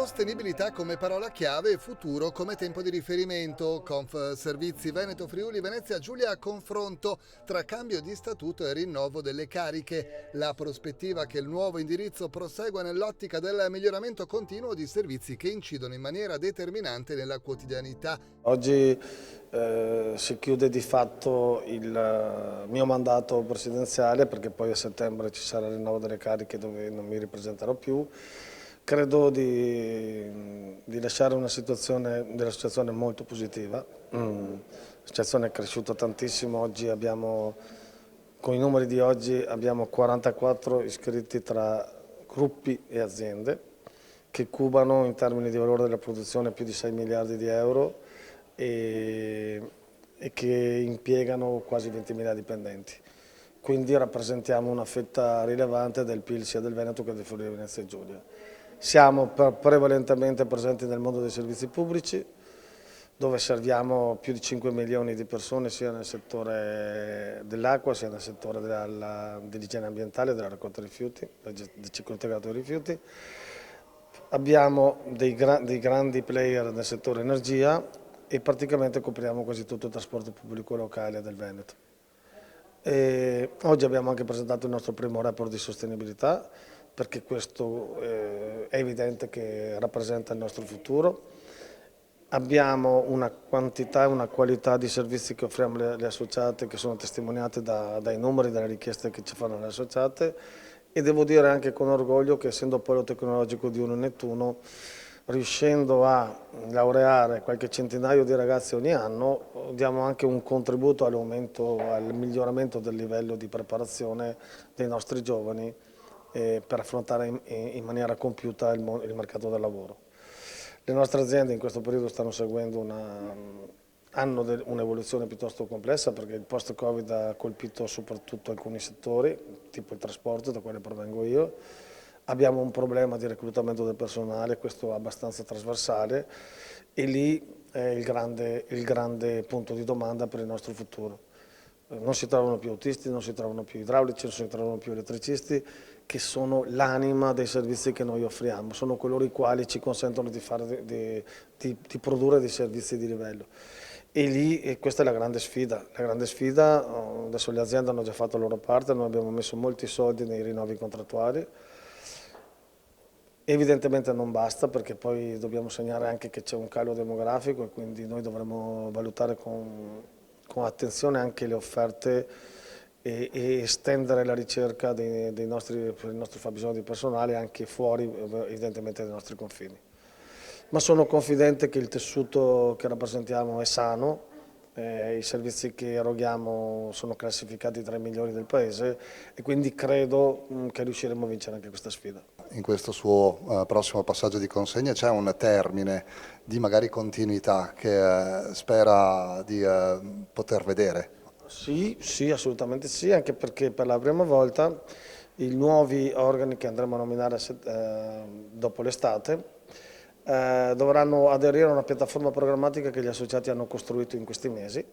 Sostenibilità come parola chiave e futuro come tempo di riferimento. Confservizi Veneto Friuli Venezia Giulia a confronto tra cambio di statuto e rinnovo delle cariche. La prospettiva che il nuovo indirizzo prosegua nell'ottica del miglioramento continuo di servizi che incidono in maniera determinante nella quotidianità. Oggi si chiude di fatto il mio mandato presidenziale, perché poi a settembre ci sarà il rinnovo delle cariche dove non mi ripresenterò più. Credo di lasciare una situazione molto positiva. La situazione è cresciuta tantissimo, con i numeri di oggi abbiamo 44 iscritti tra gruppi e aziende che cubano in termini di valore della produzione più di 6 miliardi di euro e che impiegano quasi 20.000 dipendenti. Quindi rappresentiamo una fetta rilevante del PIL sia del Veneto che del Friuli Venezia Giulia. Siamo prevalentemente presenti nel mondo dei servizi pubblici, dove serviamo più di 5 milioni di persone sia nel settore dell'acqua sia nel settore dell'igiene ambientale, della raccolta dei rifiuti, del ciclo integrato dei rifiuti. Abbiamo dei grandi player nel settore energia e praticamente copriamo quasi tutto il trasporto pubblico locale del Veneto. Oggi abbiamo anche presentato il nostro primo report di sostenibilità, perché questo è evidente che rappresenta il nostro futuro. Abbiamo una quantità e una qualità di servizi che offriamo alle associate che sono testimoniate dai numeri, dalle richieste che ci fanno le associate, e devo dire anche con orgoglio che, essendo polo tecnologico di Uno Nettuno, riuscendo a laureare qualche centinaio di ragazzi ogni anno, diamo anche un contributo all'aumento, al miglioramento del livello di preparazione dei nostri giovani per affrontare in maniera compiuta il mercato del lavoro. Le nostre aziende in questo periodo stanno seguendo hanno un'evoluzione piuttosto complessa, perché il post-Covid ha colpito soprattutto alcuni settori, tipo il trasporto, da quale provengo io. Abbiamo un problema di reclutamento del personale, questo è abbastanza trasversale, e lì è il grande punto di domanda per il nostro futuro. Non si trovano più autisti, non si trovano più idraulici, non si trovano più elettricisti, che sono l'anima dei servizi che noi offriamo, sono coloro i quali ci consentono di produrre dei servizi di livello. E lì questa è la grande sfida. Adesso le aziende hanno già fatto la loro parte, noi abbiamo messo molti soldi nei rinnovi contrattuali. Evidentemente non basta, perché poi dobbiamo segnare anche che c'è un calo demografico e quindi noi dovremo valutare con attenzione anche le offerte e estendere la ricerca per il nostro fabbisogno di personale anche fuori evidentemente dai nostri confini. Ma sono confidente che il tessuto che rappresentiamo è sano, i servizi che eroghiamo sono classificati tra i migliori del Paese e quindi credo che riusciremo a vincere anche questa sfida. In questo suo prossimo passaggio di consegna c'è un termine di magari continuità che spera di poter vedere? Sì, assolutamente sì, anche perché per la prima volta i nuovi organi che andremo a nominare dopo l'estate dovranno aderire a una piattaforma programmatica che gli associati hanno costruito in questi mesi,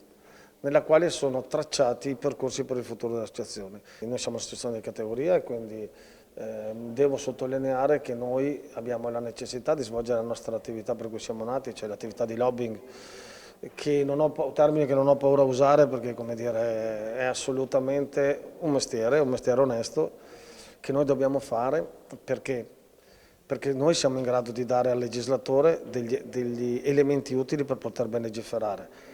nella quale sono tracciati i percorsi per il futuro dell'associazione. Noi siamo un'associazione di categoria e quindi devo sottolineare che noi abbiamo la necessità di svolgere la nostra attività per cui siamo nati, cioè l'attività di lobbying, termine che non ho paura a usare, perché, come dire, è assolutamente un mestiere onesto che noi dobbiamo fare, perché noi siamo in grado di dare al legislatore degli elementi utili per poter ben legiferare.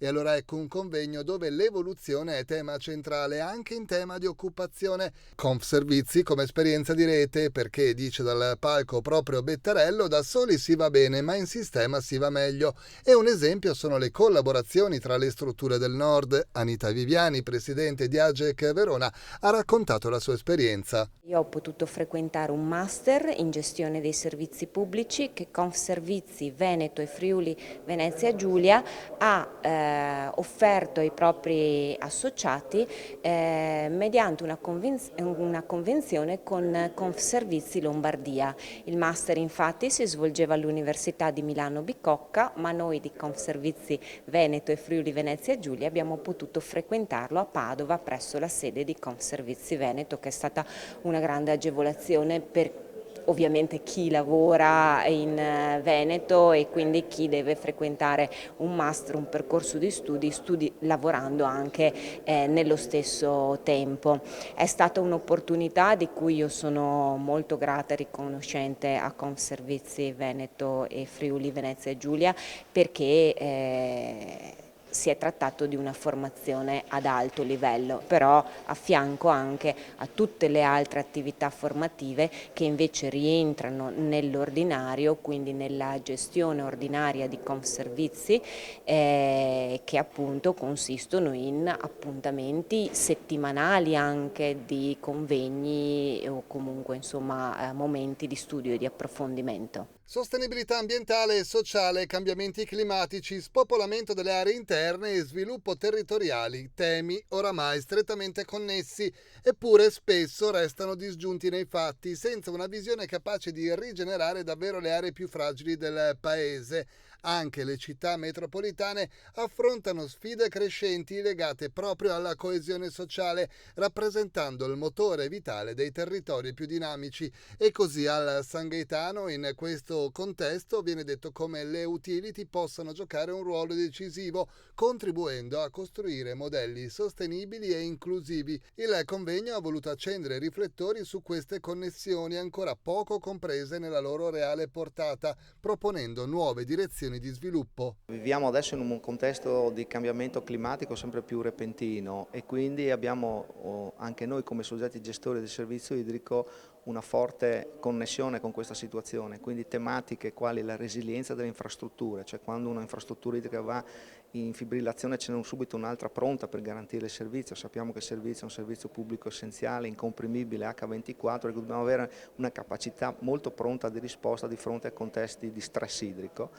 E allora ecco un convegno dove l'evoluzione è tema centrale anche in tema di occupazione. Confservizi come esperienza di rete, perché dice dal palco proprio Bettarello, da soli si va bene ma in sistema si va meglio. E un esempio sono le collaborazioni tra le strutture del Nord. Anita Viviani, presidente di Agec Verona, ha raccontato la sua esperienza. Io ho potuto frequentare un master in gestione dei servizi pubblici che Confservizi Veneto e Friuli Venezia Giulia ha offerto ai propri associati mediante una convenzione con Confservizi Lombardia. Il master infatti si svolgeva all'Università di Milano Bicocca, ma noi di Confservizi Veneto e Friuli Venezia Giulia abbiamo potuto frequentarlo a Padova presso la sede di Confservizi Veneto, che è stata una grande agevolazione per ovviamente chi lavora in Veneto e quindi chi deve frequentare un master, un percorso di studi lavorando anche nello stesso tempo. È stata un'opportunità di cui io sono molto grata e riconoscente a Confservizi Veneto e Friuli Venezia Giulia, perché si è trattato di una formazione ad alto livello, però a fianco anche a tutte le altre attività formative che invece rientrano nell'ordinario, quindi nella gestione ordinaria di Confservizi, che appunto consistono in appuntamenti settimanali anche di convegni o comunque insomma momenti di studio e di approfondimento. Sostenibilità ambientale e sociale, cambiamenti climatici, spopolamento delle aree interne e sviluppo territoriali, temi oramai strettamente connessi, eppure spesso restano disgiunti nei fatti, senza una visione capace di rigenerare davvero le aree più fragili del paese. Anche le città metropolitane affrontano sfide crescenti legate proprio alla coesione sociale, rappresentando il motore vitale dei territori più dinamici. E così al San Gaetano, in questo contesto, viene detto come le utility possano giocare un ruolo decisivo, contribuendo a costruire modelli sostenibili e inclusivi. Il convegno ha voluto accendere riflettori su queste connessioni ancora poco comprese nella loro reale portata, proponendo nuove direzioni di sviluppo. Viviamo adesso in un contesto di cambiamento climatico sempre più repentino e quindi abbiamo anche noi come soggetti gestori del servizio idrico una forte connessione con questa situazione, quindi tematiche quali la resilienza delle infrastrutture, cioè quando una infrastruttura idrica va in fibrillazione ce n'è subito un'altra pronta per garantire il servizio. Sappiamo che il servizio è un servizio pubblico essenziale, incomprimibile, H24, e dobbiamo avere una capacità molto pronta di risposta di fronte a contesti di stress idrico.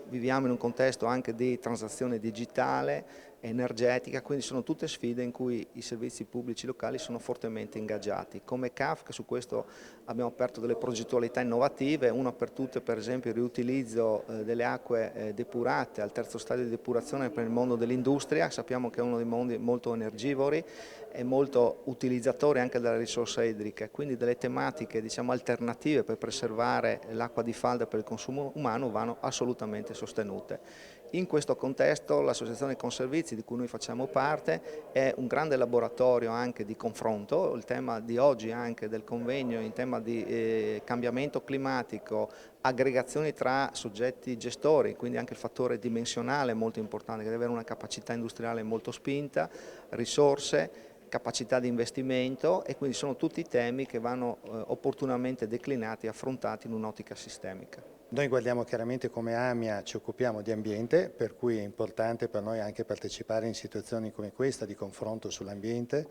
Viviamo in un contesto anche di transazione digitale, energetica, quindi sono tutte sfide in cui i servizi pubblici locali sono fortemente ingaggiati. Come CAF su questo abbiamo aperto delle progettualità innovative, una per tutte per esempio il riutilizzo delle acque depurate al terzo stadio di depurazione per il mondo dell'industria. Sappiamo che è uno dei mondi molto energivori e molto utilizzatore anche della risorsa idrica, quindi delle tematiche diciamo alternative per preservare l'acqua di falda per il consumo umano vanno assolutamente sostenute. In questo contesto l'associazione Conservizi, di cui noi facciamo parte, è un grande laboratorio anche di confronto. Il tema di oggi anche del convegno in tema di cambiamento climatico, aggregazioni tra soggetti gestori, quindi anche il fattore dimensionale è molto importante, che deve avere una capacità industriale molto spinta, risorse, capacità di investimento, e quindi sono tutti temi che vanno opportunamente declinati e affrontati in un'ottica sistemica. Noi guardiamo chiaramente come AMIA, ci occupiamo di ambiente, per cui è importante per noi anche partecipare in situazioni come questa di confronto sull'ambiente.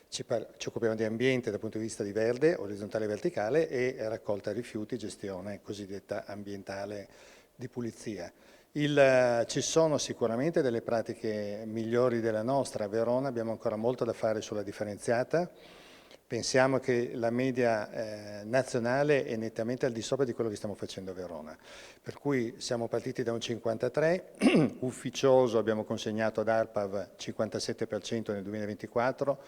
Ci occupiamo di ambiente dal punto di vista di verde, orizzontale e verticale, e raccolta rifiuti, gestione cosiddetta ambientale di pulizia. Ci sono sicuramente delle pratiche migliori della nostra. A Verona abbiamo ancora molto da fare sulla differenziata. Pensiamo che la media nazionale è nettamente al di sopra di quello che stiamo facendo a Verona, per cui siamo partiti da un 53, ufficioso abbiamo consegnato ad ARPAV 57% nel 2024,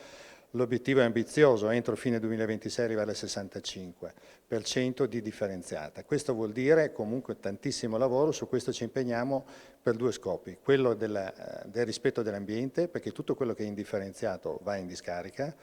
l'obiettivo è ambizioso, entro fine 2026 arrivare al 65% di differenziata. Questo vuol dire comunque tantissimo lavoro, su questo ci impegniamo per due scopi, quello del rispetto dell'ambiente, perché tutto quello che è indifferenziato va in discarica,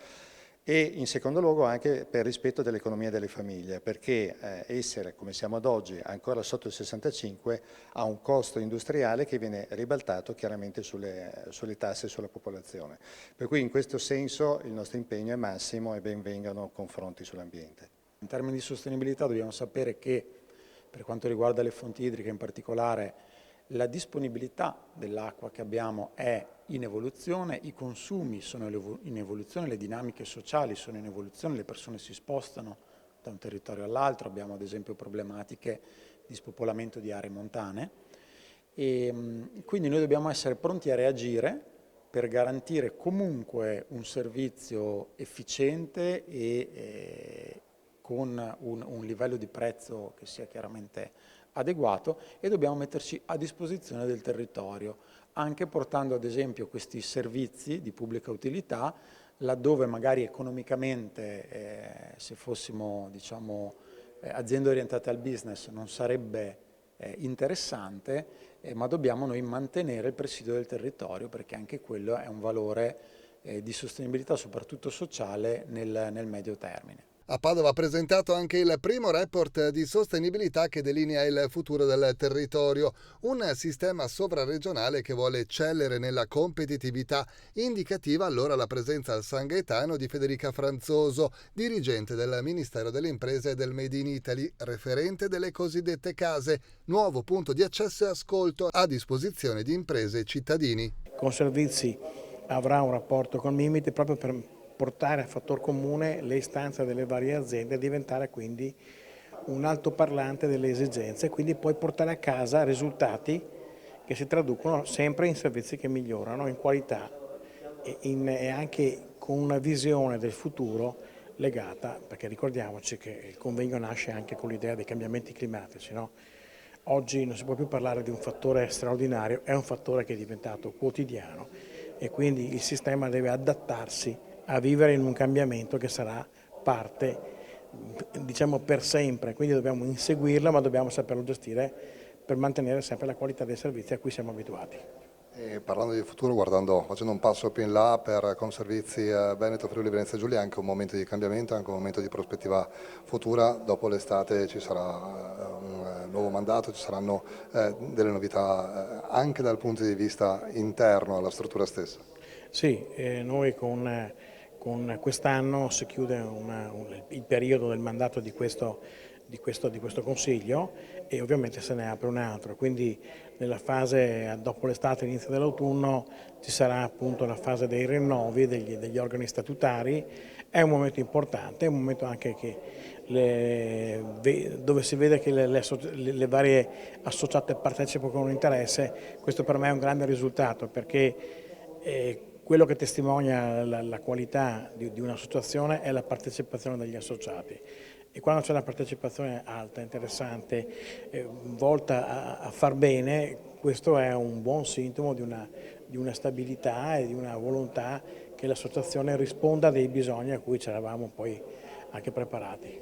e in secondo luogo anche per rispetto dell'economia delle famiglie, perché essere, come siamo ad oggi, ancora sotto il 65 ha un costo industriale che viene ribaltato chiaramente sulle tasse sulla popolazione. Per cui in questo senso il nostro impegno è massimo e ben vengano confronti sull'ambiente. In termini di sostenibilità dobbiamo sapere che per quanto riguarda le fonti idriche in particolare la disponibilità dell'acqua che abbiamo è in evoluzione, i consumi sono in evoluzione, le dinamiche sociali sono in evoluzione, le persone si spostano da un territorio all'altro, abbiamo ad esempio problematiche di spopolamento di aree montane e quindi noi dobbiamo essere pronti a reagire per garantire comunque un servizio efficiente e con un livello di prezzo che sia chiaramente adeguato, e dobbiamo metterci a disposizione del territorio, anche portando ad esempio questi servizi di pubblica utilità laddove magari economicamente se fossimo diciamo aziende orientate al business non sarebbe interessante, ma dobbiamo noi mantenere il presidio del territorio, perché anche quello è un valore di sostenibilità, soprattutto sociale, nel medio termine. A Padova ha presentato anche il primo report di sostenibilità che delinea il futuro del territorio, un sistema sovraregionale che vuole eccellere nella competitività. Indicativa allora la presenza al San Gaetano di Federica Franzoso, dirigente del Ministero delle Imprese e del Made in Italy, referente delle cosiddette case, nuovo punto di accesso e ascolto a disposizione di imprese e cittadini. Conservizi avrà un rapporto con Mimit proprio per portare a fattor comune le istanze delle varie aziende e diventare quindi un altoparlante delle esigenze e quindi poi portare a casa risultati che si traducono sempre in servizi che migliorano, in qualità e anche con una visione del futuro legata, perché ricordiamoci che il convegno nasce anche con l'idea dei cambiamenti climatici, no? Oggi non si può più parlare di un fattore straordinario, è un fattore che è diventato quotidiano e quindi il sistema deve adattarsi a vivere in un cambiamento che sarà parte, diciamo, per sempre, quindi dobbiamo inseguirlo ma dobbiamo saperlo gestire per mantenere sempre la qualità dei servizi a cui siamo abituati. E parlando di futuro, facendo un passo più in là per Conservizi Veneto, Friuli, Venezia Giulia, è anche un momento di cambiamento, anche un momento di prospettiva futura. Dopo l'estate ci sarà un nuovo mandato, ci saranno delle novità anche dal punto di vista interno alla struttura stessa. Sì, noi con quest'anno si chiude il periodo del mandato di questo Consiglio e ovviamente se ne apre un altro, quindi nella fase dopo l'estate e l'inizio dell'autunno ci sarà appunto la fase dei rinnovi degli organi statutari. È un momento importante, è un momento anche dove si vede che le varie associate partecipano con un interesse. Questo per me è un grande risultato perché quello che testimonia la qualità di un'associazione è la partecipazione degli associati e quando c'è una partecipazione alta, interessante, volta a far bene, questo è un buon sintomo di una stabilità e di una volontà che l'associazione risponda a dei bisogni a cui ci eravamo poi anche preparati.